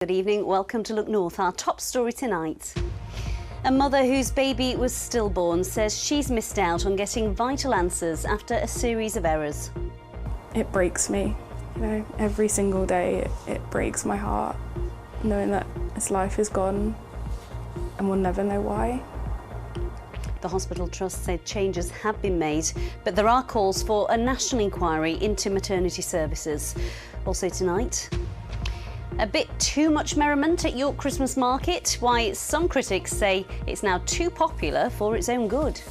Good evening, welcome to Look North. Our top story tonight. A mother whose baby was stillborn says she's missed out on getting vital answers after a series of errors. It breaks me, every single day it breaks my heart, knowing that this life is gone and we'll never know why. The hospital trust said changes have been made, but there are calls for a national inquiry into maternity services. Also tonight, a bit too much merriment at York Christmas Market, why some critics say it's now too popular for its own good.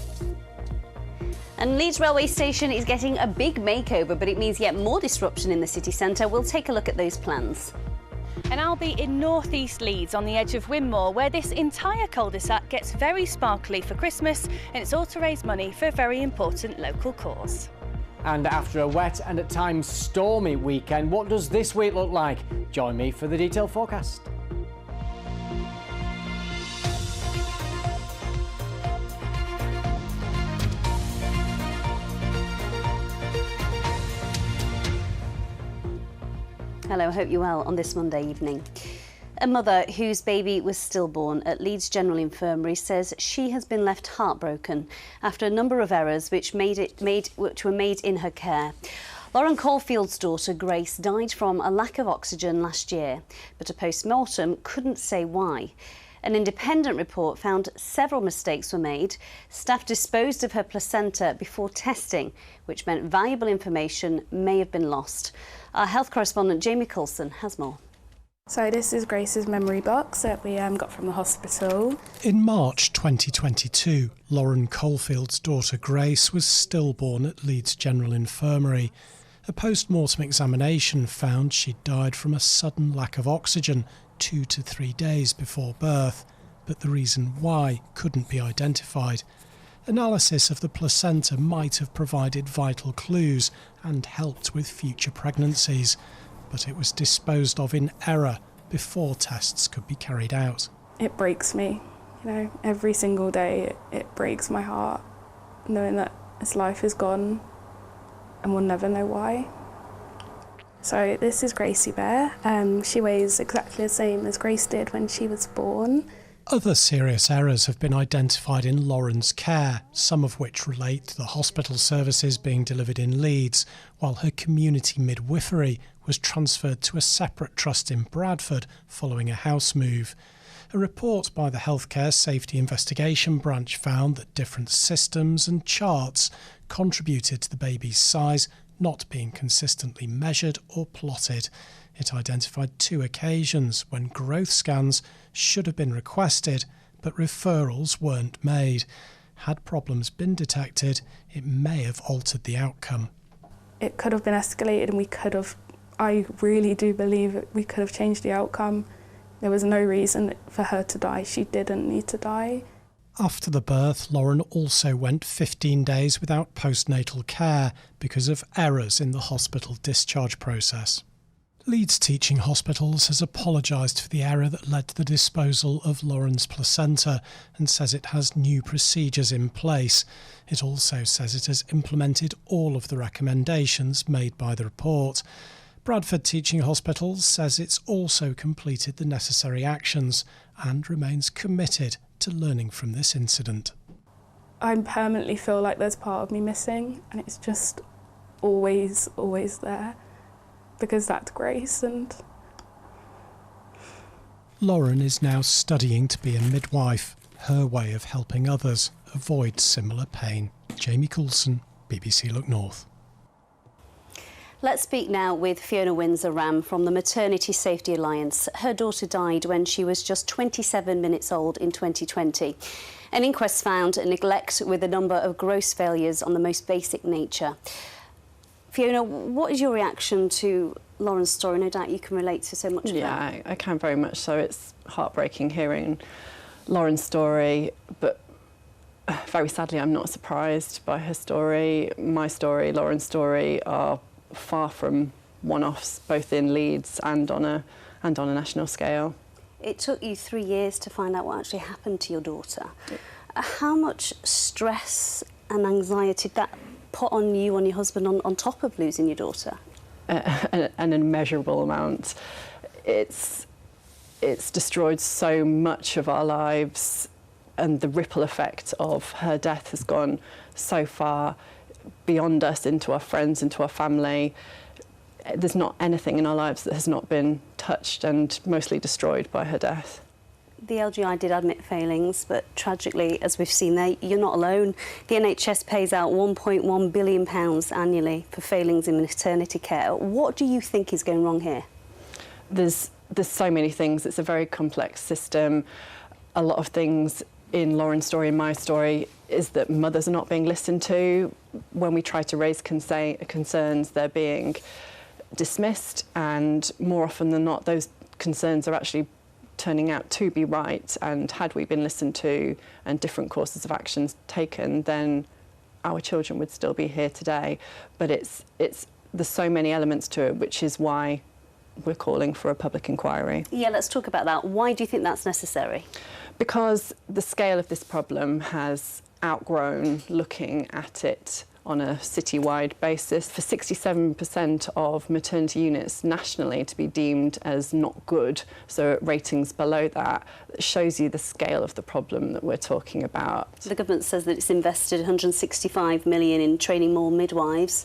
And Leeds railway station is getting a big makeover, but it means yet more disruption in the city centre. We'll take a look at those plans. And I'll be in north-east Leeds on the edge of Winmore, where this entire cul-de-sac gets very sparkly for Christmas, and it's all to raise money for a very important local cause. And after a wet and at times stormy weekend, what does this week look like? Join me for the detailed forecast. Hello, hope you're well on this Monday evening. A mother whose baby was stillborn at Leeds General Infirmary says she has been left heartbroken after a number of errors which were made in her care. Lauren Caulfield's daughter Grace died from a lack of oxygen last year, but a post-mortem couldn't say why. An independent report found several mistakes were made. Staff disposed of her placenta before testing, which meant valuable information may have been lost. Our health correspondent Jamie Coulson has more. So this is Grace's memory box that we got from the hospital. In March 2022, Lauren Caulfield's daughter Grace was stillborn at Leeds General Infirmary. A post-mortem examination found she'd died from a sudden lack of oxygen 2 to 3 days before birth, but the reason why couldn't be identified. Analysis of the placenta might have provided vital clues and helped with future pregnancies, but it was disposed of in error before tests could be carried out. It breaks me, every single day it breaks my heart, knowing that this life is gone and we'll never know why. So this is Gracie Bear. She weighs exactly the same as Grace did when she was born. Other serious errors have been identified in Lauren's care, some of which relate to the hospital services being delivered in Leeds, while her community midwifery was transferred to a separate trust in Bradford following a house move. A report by the Healthcare Safety Investigation Branch found that different systems and charts contributed to the baby's size not being consistently measured or plotted. It identified 2 occasions when growth scans should have been requested, but referrals weren't made. Had problems been detected, it may have altered the outcome. It could have been escalated and I really do believe we could have changed the outcome. There was no reason for her to die. She didn't need to die. After the birth, Lauren also went 15 days without postnatal care because of errors in the hospital discharge process. Leeds Teaching Hospitals has apologised for the error that led to the disposal of Lauren's placenta and says it has new procedures in place. It also says it has implemented all of the recommendations made by the report. Bradford Teaching Hospitals says it's also completed the necessary actions and remains committed to learning from this incident. I permanently feel like there's part of me missing, and it's just always there, because that's Grace. And Lauren is now studying to be a midwife, her way of helping others avoid similar pain. Jamie Coulson, BBC Look North. Let's speak now with Fiona Windsor-Ram from the Maternity Safety Alliance. Her daughter died when she was just 27 minutes old in 2020. An inquest found neglect with a number of gross failures on the most basic nature. Fiona, what is your reaction to Lauren's story? No doubt you can relate to so much of that. Yeah, I can very much so. It's heartbreaking hearing Lauren's story, but very sadly I'm not surprised by her story. My story, Lauren's story are far from one-offs, both in Leeds and on a national scale. It took you 3 years to find out what actually happened to your daughter. How much stress and anxiety did that put on you and your husband on top of losing your daughter? An immeasurable amount. It's it's destroyed so much of our lives, and the ripple effect of her death has gone so far beyond us, into our friends, into our family. There's not anything in our lives that has not been touched and mostly destroyed by her death. The LGI did admit failings, but tragically, as we've seen there, you're not alone. The NHS pays out £1.1 billion annually for failings in maternity care. What do you think is going wrong here? There's so many things. It's a very complex system. A lot of things in Lauren's story and my story is that mothers are not being listened to. When we try to raise concerns, they're being dismissed, and more often than not, those concerns are actually turning out to be right, and had we been listened to and different courses of actions taken, then our children would still be here today. But there's so many elements to it, which is why we're calling for a public inquiry. Yeah, let's talk about that. Why do you think that's necessary? Because the scale of this problem has outgrown looking at it on a citywide basis. For 67% of maternity units nationally to be deemed as not good, so ratings below that, shows you the scale of the problem that we're talking about. The government says that it's invested £165 million in training more midwives.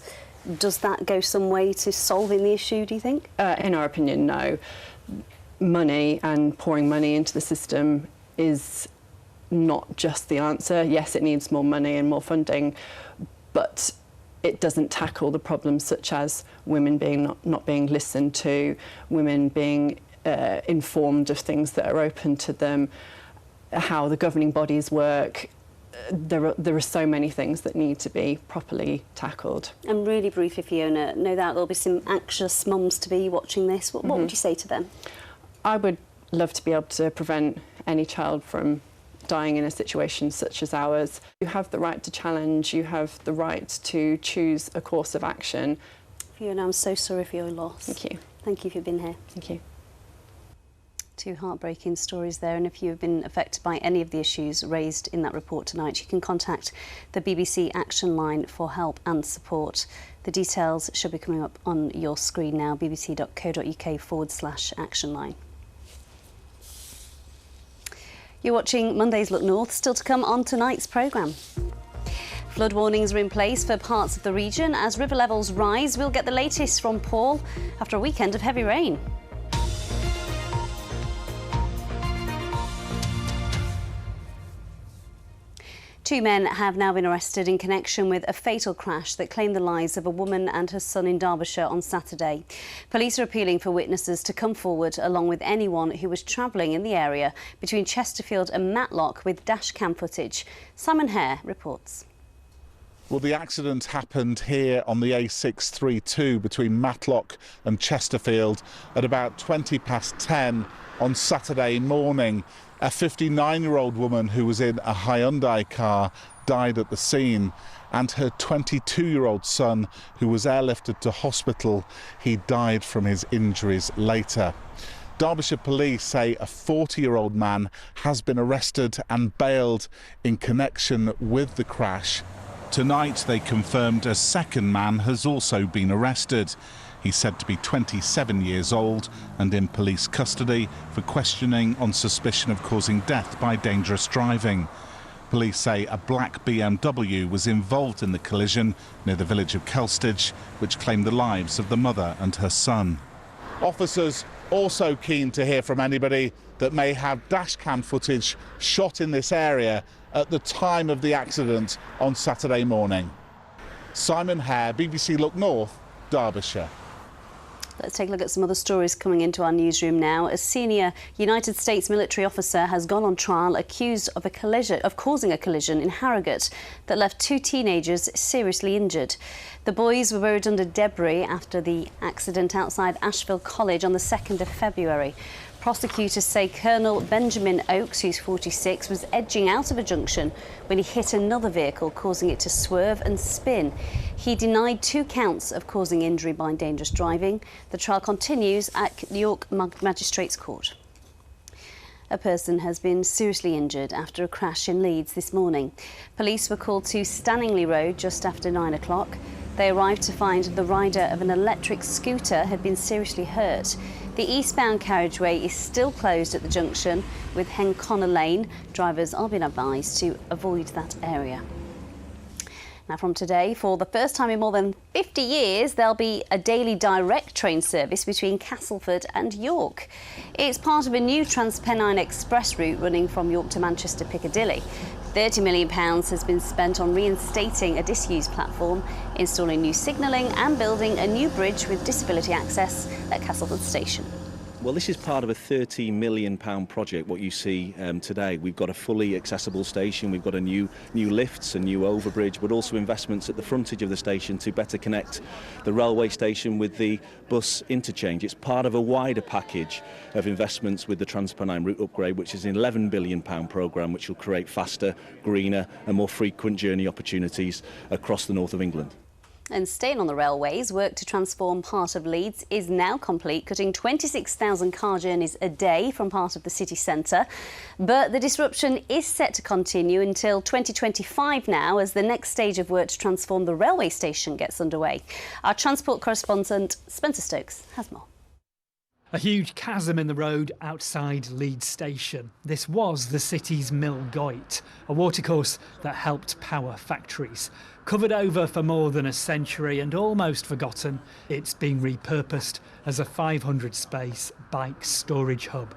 Does that go some way to solving the issue, do you think? In our opinion, no. Money and pouring money into the system is not just the answer. Yes, it needs more money and more funding, but it doesn't tackle the problems such as women being not being listened to, women being informed of things that are open to them, how the governing bodies work. There are so many things that need to be properly tackled. And really briefly, Fiona, no doubt there'll be some anxious mums to be watching this. What would you say to them? I would love to be able to prevent any child from dying in a situation such as ours. You have the right to challenge, you have the right to choose a course of action. Fiona, I'm so sorry for your loss. Thank you. Thank you for being here. Thank you. Two heartbreaking stories there, and if you have been affected by any of the issues raised in that report tonight, you can contact the BBC Action Line for help and support. The details should be coming up on your screen now, bbc.co.uk/action line. You're watching Monday's Look North, still to come on tonight's programme. Flood warnings are in place for parts of the region as river levels rise. We'll get the latest from Paul after a weekend of heavy rain. Two men have now been arrested in connection with a fatal crash that claimed the lives of a woman and her son in Derbyshire on Saturday. Police are appealing for witnesses to come forward along with anyone who was travelling in the area between Chesterfield and Matlock with dashcam footage. Simon Hare reports. Well, the accident happened here on the A632 between Matlock and Chesterfield at about 10:20 on Saturday morning. A 59-year-old woman who was in a Hyundai car died at the scene, and her 22-year-old son, who was airlifted to hospital, he died from his injuries later. Derbyshire police say a 40-year-old man has been arrested and bailed in connection with the crash. Tonight they confirmed a second man has also been arrested. He's said to be 27 years old and in police custody for questioning on suspicion of causing death by dangerous driving. Police say a black BMW was involved in the collision near the village of Kelstridge, which claimed the lives of the mother and her son. Officers also keen to hear from anybody that may have dashcam footage shot in this area at the time of the accident on Saturday morning. Simon Hare, BBC Look North, Derbyshire. Let's take a look at some other stories coming into our newsroom now. A senior United States military officer has gone on trial accused of causing a collision in Harrogate that left two teenagers seriously injured. The boys were buried under debris after the accident outside Asheville College on the 2nd of February. Prosecutors say Colonel Benjamin Oakes, who's 46, was edging out of a junction when he hit another vehicle, causing it to swerve and spin. He denied 2 counts of causing injury by dangerous driving. The trial continues at York Magistrates Court. A person has been seriously injured after a crash in Leeds this morning. Police were called to Stanningley Road just after 9 o'clock. They arrived to find the rider of an electric scooter had been seriously hurt. The eastbound carriageway is still closed at the junction with Henconnor Lane. Drivers are being advised to avoid that area. Now from today, for the first time in more than 50 years, there'll be a daily direct train service between Castleford and York. It's part of a new Transpennine Express route running from York to Manchester Piccadilly. £30 million has been spent on reinstating a disused platform, installing new signalling and building a new bridge with disability access at Castleford Station. Well, this is part of a £30 million project, what you see today. We've got a fully accessible station, we've got new lifts, a new overbridge, but also investments at the frontage of the station to better connect the railway station with the bus interchange. It's part of a wider package of investments with the Transpennine route upgrade, which is an £11 billion programme which will create faster, greener and more frequent journey opportunities across the north of England. And staying on the railways, work to transform part of Leeds is now complete, cutting 26,000 car journeys a day from part of the city centre. But the disruption is set to continue until 2025 now, as the next stage of work to transform the railway station gets underway. Our transport correspondent Spencer Stokes has more. A huge chasm in the road outside Leeds station. This was the city's Mill Goit, a watercourse that helped power factories. Covered over for more than a century and almost forgotten, it's been repurposed as a 500-space bike storage hub.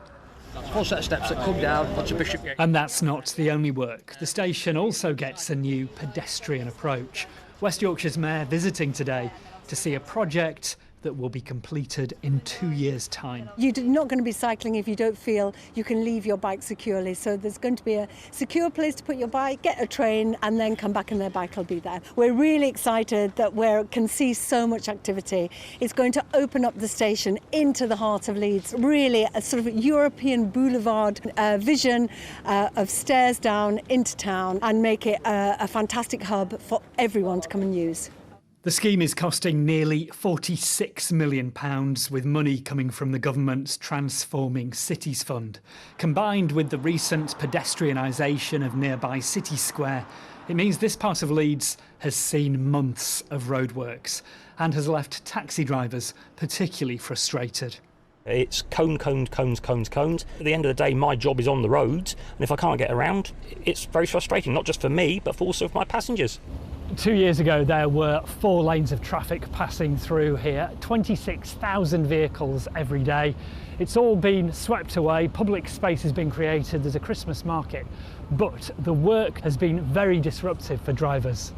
Full set of steps that come down onto Bishopgate. And that's not the only work. The station also gets a new pedestrian approach. West Yorkshire's Mayor visiting today to see a project that will be completed in 2 years' time. You're not going to be cycling if you don't feel you can leave your bike securely. So there's going to be a secure place to put your bike, get a train and then come back and their bike will be there. We're really excited that we can see so much activity. It's going to open up the station into the heart of Leeds, really a sort of European boulevard vision of stairs down into town and make it a fantastic hub for everyone to come and use. The scheme is costing nearly £46 million, with money coming from the government's Transforming Cities Fund. Combined with the recent pedestrianisation of nearby City Square, it means this part of Leeds has seen months of roadworks and has left taxi drivers particularly frustrated. It's cones. At the end of the day, my job is on the roads, and if I can't get around, it's very frustrating, not just for me, but also for my passengers. 2 years ago, there were 4 lanes of traffic passing through here, 26,000 vehicles every day. It's all been swept away, public space has been created, there's a Christmas market, but the work has been very disruptive for drivers.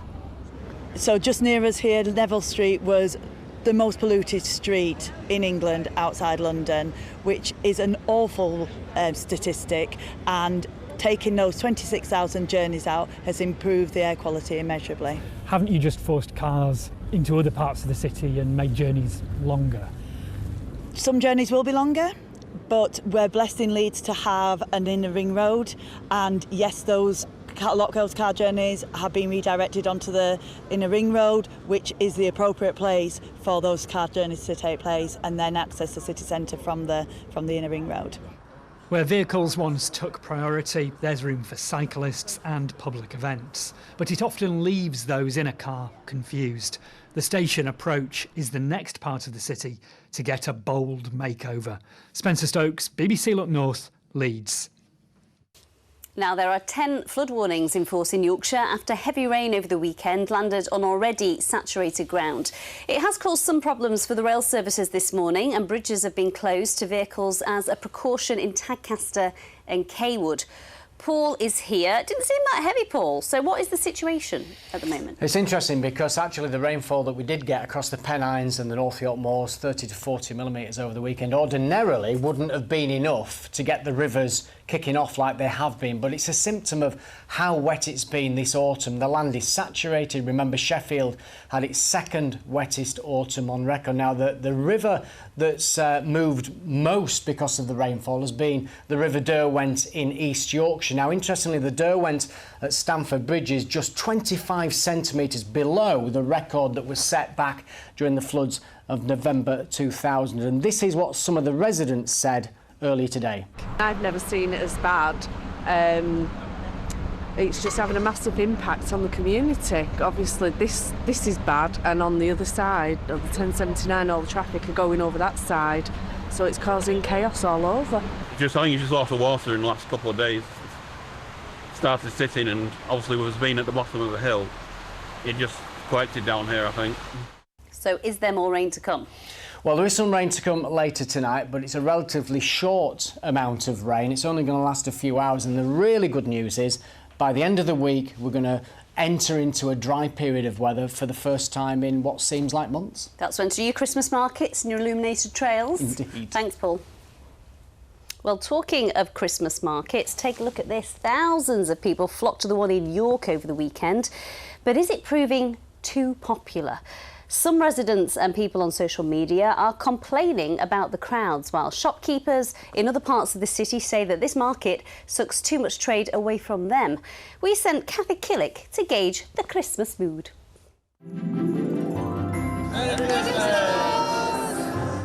So just near us here, Neville Street was the most polluted street in England outside London, which is an awful statistic, and taking those 26,000 journeys out has improved the air quality immeasurably. Haven't you just forced cars into other parts of the city and made journeys longer? Some journeys will be longer, but we're blessed in Leeds to have an inner ring road, and yes, a lot of those car journeys have been redirected onto the inner ring road, which is the appropriate place for those car journeys to take place, and then access the city centre from the inner ring road. Where vehicles once took priority, there's room for cyclists and public events. But it often leaves those in a car confused. The station approach is the next part of the city to get a bold makeover. Spencer Stokes, BBC Look North, Leeds. Now, there are 10 flood warnings in force in Yorkshire after heavy rain over the weekend landed on already saturated ground. It has caused some problems for the rail services this morning, and bridges have been closed to vehicles as a precaution in Tadcaster and Cawood. Paul is here. It didn't seem that heavy, Paul. So what is the situation at the moment? It's interesting because actually the rainfall that we did get across the Pennines and the North York Moors, 30 to 40 millimetres over the weekend, ordinarily wouldn't have been enough to get the rivers kicking off like they have been, but it's a symptom of how wet it's been this autumn. The land is saturated. Remember, Sheffield had its second wettest autumn on record. Now, the river that's moved most because of the rainfall has been the River Derwent in East Yorkshire. Now, interestingly, the Derwent at Stamford Bridge is just 25 centimetres below the record that was set back during the floods of November 2000. And this is what some of the residents said earlier today. I've never seen it as bad. It's just having a massive impact on the community. Obviously this is bad, and on the other side of the 1079 all the traffic are going over that side. so it's causing chaos all over. I think it's just lost the water in the last couple of days. It started sitting, and obviously with us being at the bottom of the hill, it just collected down here, I think. So is there more rain to come? Well, there is some rain to come later tonight, but it's a relatively short amount of rain. It's only going to last a few hours, and the really good news is by the end of the week we're going to enter into a dry period of weather for the first time in what seems like months. That's when to your Christmas markets and your illuminated trails. Indeed. Thanks, Paul. Well, talking of Christmas markets, take a look at this. Thousands of people flocked to the one in York over the weekend. But is it proving too popular? Some residents and people on social media are complaining about the crowds, while shopkeepers in other parts of the city say that this market sucks too much trade away from them. We sent Kathy Killick to gauge the Christmas mood.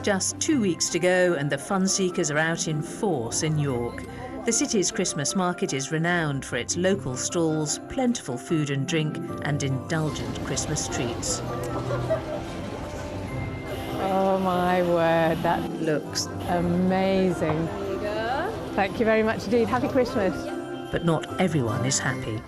Just 2 weeks to go and the fun seekers are out in force in York. The city's Christmas market is renowned for its local stalls, plentiful food and drink and indulgent Christmas treats. Oh my word, that looks amazing. There you go. Thank you very much indeed. Happy Christmas. But not everyone is happy.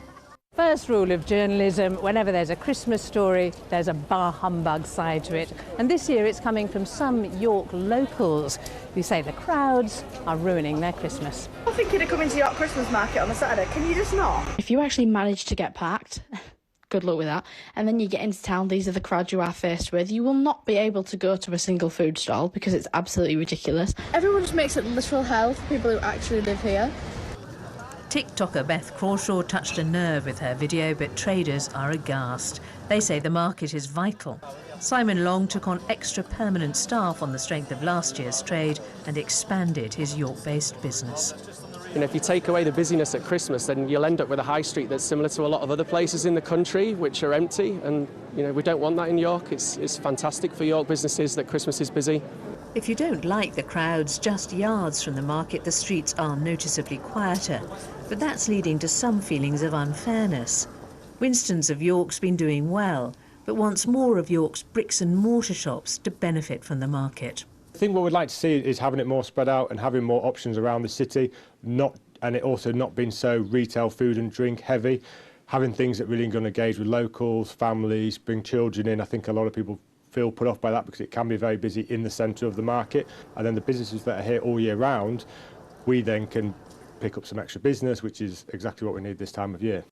First rule of journalism, whenever there's a Christmas story, there's a bar humbug side to it. And this year it's coming from some York locals who say the crowds are ruining their Christmas. I'm thinking of coming to York Christmas market on a Saturday. Can you just not? If you actually manage to get packed, good luck with that, and then you get into town, these are the crowds you are faced with, you will not be able to go to a single food stall because it's absolutely ridiculous. Everyone just makes it literal hell for people who actually live here. TikToker Beth Crawshaw touched a nerve with her video, but traders are aghast. They say the market is vital. Simon Long took on extra permanent staff on the strength of last year's trade and expanded his York-based business. You know, if you take away the busyness at Christmas, then you'll end up with a high street that's similar to a lot of other places in the country, which are empty. And, you know, we don't want that in York. It's fantastic for York businesses that Christmas is busy. If you don't like the crowds just yards from the market, the streets are noticeably quieter. But that's leading to some feelings of unfairness. Winston's of York's been doing well, but wants more of York's bricks and mortar shops to benefit from the market. I think what we'd like to see is having it more spread out and having more options around the city, and it also not being so retail, food and drink heavy, having things that really are going to engage with locals, families, bring children in. I think a lot of people feel put off by that because it can be very busy in the centre of the market, and then the businesses that are here all year round, we then can pick up some extra business, which is exactly what we need this time of year.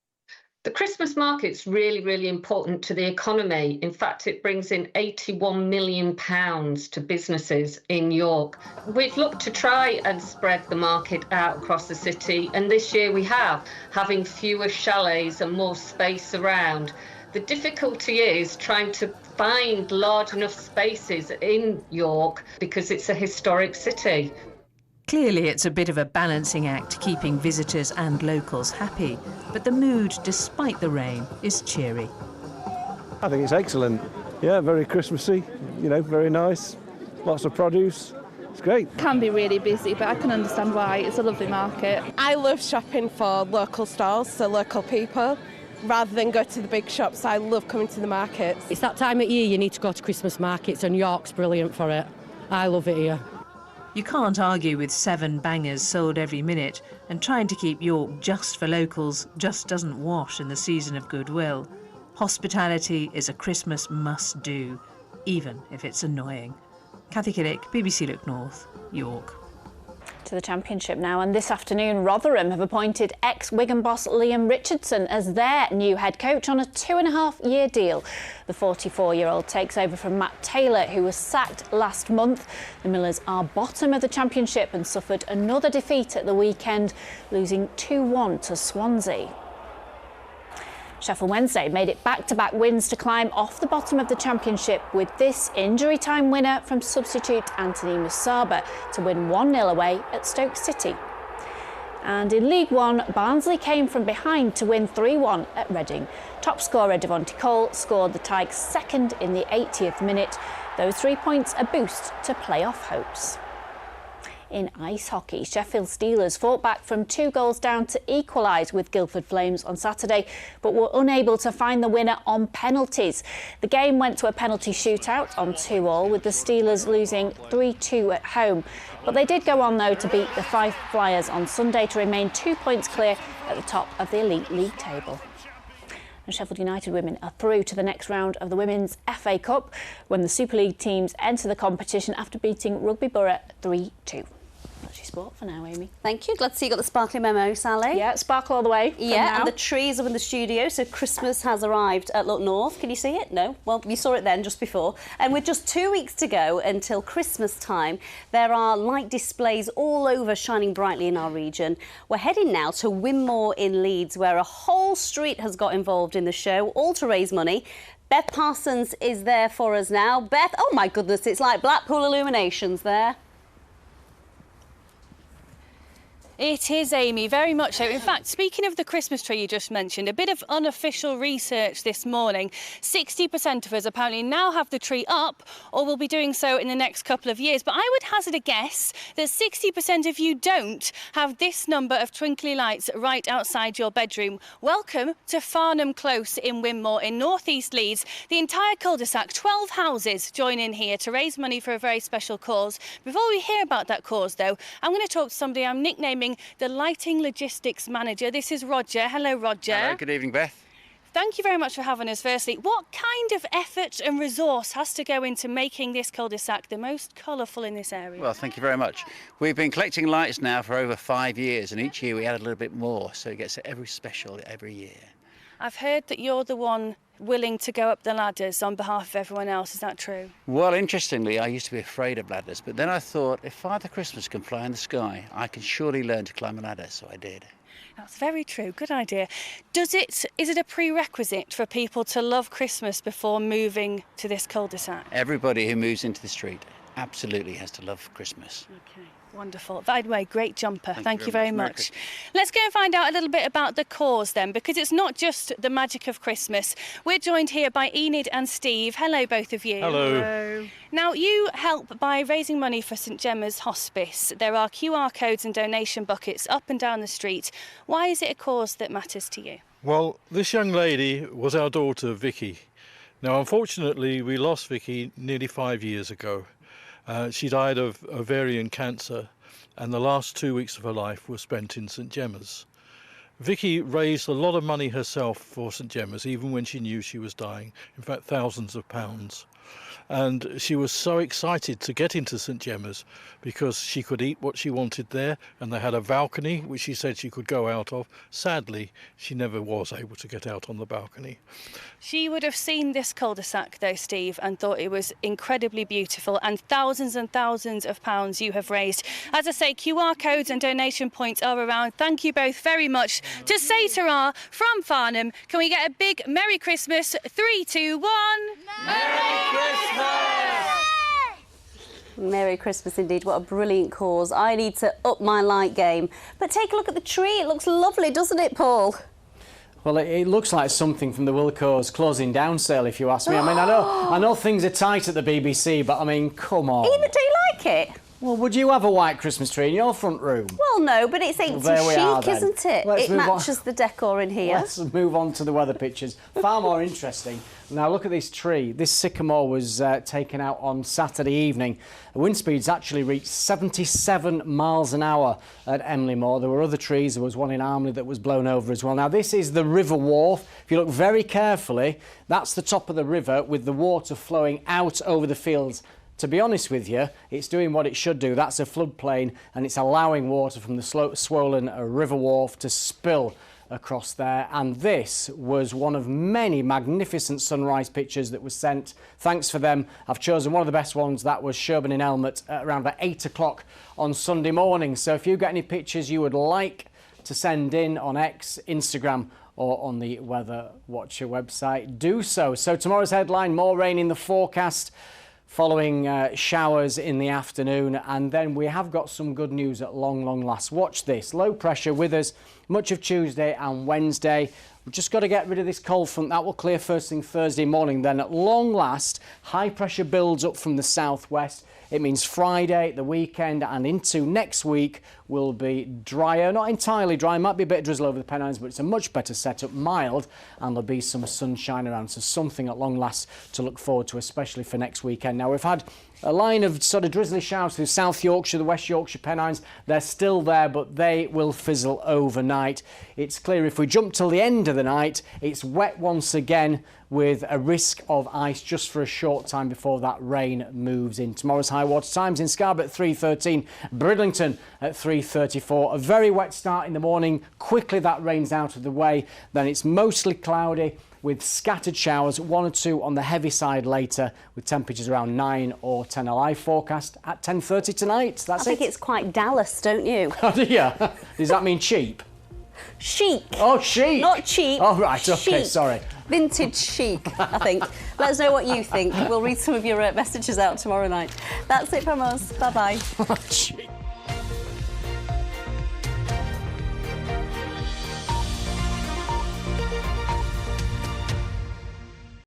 The Christmas market's really, really important to the economy. In fact, it brings in £81 million to businesses in York. We've looked to try and spread the market out across the city, and this year we have, having fewer chalets and more space around. The difficulty is trying to find large enough spaces in York because it's a historic city. Clearly, it's a bit of a balancing act, keeping visitors and locals happy. But the mood, despite the rain, is cheery. I think it's excellent. Yeah, very Christmassy, you know, very nice. Lots of produce. It's great. Can be really busy, but I can understand why. It's a lovely market. I love shopping for local stalls, so local people. Rather than go to the big shops, I love coming to the markets. It's that time of year you need to go to Christmas markets, and York's brilliant for it. I love it here. You can't argue with 7 bangers sold every minute, and trying to keep York just for locals just doesn't wash in the season of goodwill. Hospitality is a Christmas must-do, even if it's annoying. Kathy Killick, BBC Look North, York. To the Championship now, and this afternoon Rotherham have appointed ex-Wigan boss Liam Richardson as their new head coach on a 2.5-year deal. The 44-year-old takes over from Matt Taylor, who was sacked last month. The Millers are bottom of the Championship and suffered another defeat at the weekend, losing 2-1 to Swansea. Sheffield Wednesday made it back-to-back wins to climb off the bottom of the Championship with this injury-time winner from substitute Anthony Musaba to win 1-0 away at Stoke City. And in League One, Barnsley came from behind to win 3-1 at Reading. Top scorer Devonte Cole scored the Tigers' second in the 80th minute. Those 3 points a boost to playoff hopes. In ice hockey, Sheffield Steelers fought back from 2 goals down to equalise with Guildford Flames on Saturday, but were unable to find the winner on penalties. The game went to a penalty shootout on 2-2, with the Steelers losing 3-2 at home. But they did go on, though, to beat the Fife Flyers on Sunday to remain 2 points clear at the top of the Elite League table. And Sheffield United women are through to the next round of the Women's FA Cup when the Super League teams enter the competition after beating Rugby Borough 3-2. That's your sport for now, Amy. Thank you. Glad to see you got the sparkly memo, Sally. Yeah, sparkle all the way. Yeah, and the trees up in the studio, so Christmas has arrived at Look North. Can you see it? No? Well, you saw it then, just before. And with just 2 weeks to go until Christmas time, there are light displays all over shining brightly in our region. We're heading now to Winmore in Leeds, where a whole street has got involved in the show, all to raise money. Beth Parsons is there for us now. Beth, oh my goodness, it's like Blackpool illuminations there. It is, Amy, very much so. In fact, speaking of the Christmas tree you just mentioned, a bit of unofficial research this morning. 60% of us apparently now have the tree up or will be doing so in the next couple of years. But I would hazard a guess that 60% of you don't have this number of twinkly lights right outside your bedroom. Welcome to Farnham Close in Winmore in North East Leeds. The entire cul-de-sac, 12 houses, join in here to raise money for a very special cause. Before we hear about that cause, though, I'm going to talk to somebody I'm nicknaming the Lighting Logistics Manager. This is Roger. Hello, Roger. Hello, good evening, Beth. Thank you very much for having us, firstly. What kind of effort and resource has to go into making this cul-de-sac the most colourful in this area? Well, thank you very much. We've been collecting lights now for over 5 years, and each year we add a little bit more, so it gets every special every year. I've heard that you're the one willing to go up the ladders on behalf of everyone else. Is that true? Well, interestingly, I used to be afraid of ladders, but then I thought, if Father Christmas can fly in the sky, I can surely learn to climb a ladder, so I did. That's very true. Good idea. Is it a prerequisite for people to love Christmas before moving to this cul-de-sac? Everybody who moves into the street absolutely has to love Christmas. Okay. Wonderful. By the way, great jumper. Thank you very much. Let's go and find out a little bit about the cause then, because it's not just the magic of Christmas. We're joined here by Enid and Steve. Hello, both of you. Hello. Hello. Now, you help by raising money for St Gemma's Hospice. There are QR codes and donation buckets up and down the street. Why is it a cause that matters to you? Well, this young lady was our daughter, Vicky. Now, unfortunately, we lost Vicky nearly 5 years ago. She died of ovarian cancer, and the last 2 weeks of her life were spent in St Gemma's. Vicky raised a lot of money herself for St Gemma's, even when she knew she was dying, in fact thousands of pounds. And she was so excited to get into St Gemma's because she could eat what she wanted there, and they had a balcony which she said she could go out of. Sadly, she never was able to get out on the balcony. She would have seen this cul-de-sac though, Steve, and thought it was incredibly beautiful, and thousands of pounds you have raised. As I say, QR codes and donation points are around. Thank you both very much. To say ta-ra from Farnham, can we get a big Merry Christmas? 3, 2, 1. Merry Christmas! Merry Christmas indeed. What a brilliant cause. I need to up my light game. But take a look at the tree. It looks lovely, doesn't it, Paul? Well, it looks like something from the Wilco's closing down sale, if you ask me. I mean, I know things are tight at the BBC, but I mean, come on. Enid, do you like it? Well, would you have a white Christmas tree in your front room? Well, no, but it's 80s chic, isn't it? It matches the decor in here. Let's move on to the weather pictures. Far more interesting. Now, look at this tree. This sycamore was taken out on Saturday evening. The wind speeds actually reached 77 miles an hour at Emley Moor. There were other trees. There was one in Armley that was blown over as well. Now, this is the River Wharf. If you look very carefully, that's the top of the river with the water flowing out over the fields. To be honest with you, it's doing what it should do. That's a floodplain, and it's allowing water from the swollen River Wharf to spill across there. And this was one of many magnificent sunrise pictures that was sent. Thanks for them. I've chosen one of the best ones. That was Sherburn in Elmet at around about 8 o'clock on Sunday morning. So if you've got any pictures you would like to send in on X, Instagram, or on the Weather Watcher website, do so. So tomorrow's headline, more rain in the forecast, following showers in the afternoon, and then we have got some good news at long last. Watch this. Low pressure with us much of Tuesday and Wednesday. We've just got to get rid of this cold front. That will clear first thing Thursday morning. Then at long last, high pressure builds up from the southwest. It means Friday, the weekend and into next week will be drier. Not entirely dry, might be a bit of drizzle over the Pennines, but it's a much better setup, mild, and there'll be some sunshine around. So something at long last to look forward to, especially for next weekend. Now, we've had a line of sort of drizzly showers through South Yorkshire, the West Yorkshire Pennines. They're still there, but they will fizzle overnight. It's clear if we jump till the end of the night, it's wet once again, with a risk of ice just for a short time before that rain moves in. Tomorrow's high water times in Scarborough at 3:13, Bridlington at 3:34. A very wet start in the morning. Quickly that rain's out of the way. Then it's mostly cloudy with scattered showers, 1 or 2 on the heavy side later, with temperatures around 9 or 10. A live forecast at 10:30 tonight. That's it. I think it's quite Dallas, don't you? Oh, yeah. Does that mean cheap? Chic. Oh, chic. Not cheap. Oh, right. OK, chic. sorry. Vintage chic, I think. Let us know what you think. We'll read some of your messages out tomorrow night. That's it from us. Bye-bye. Chic.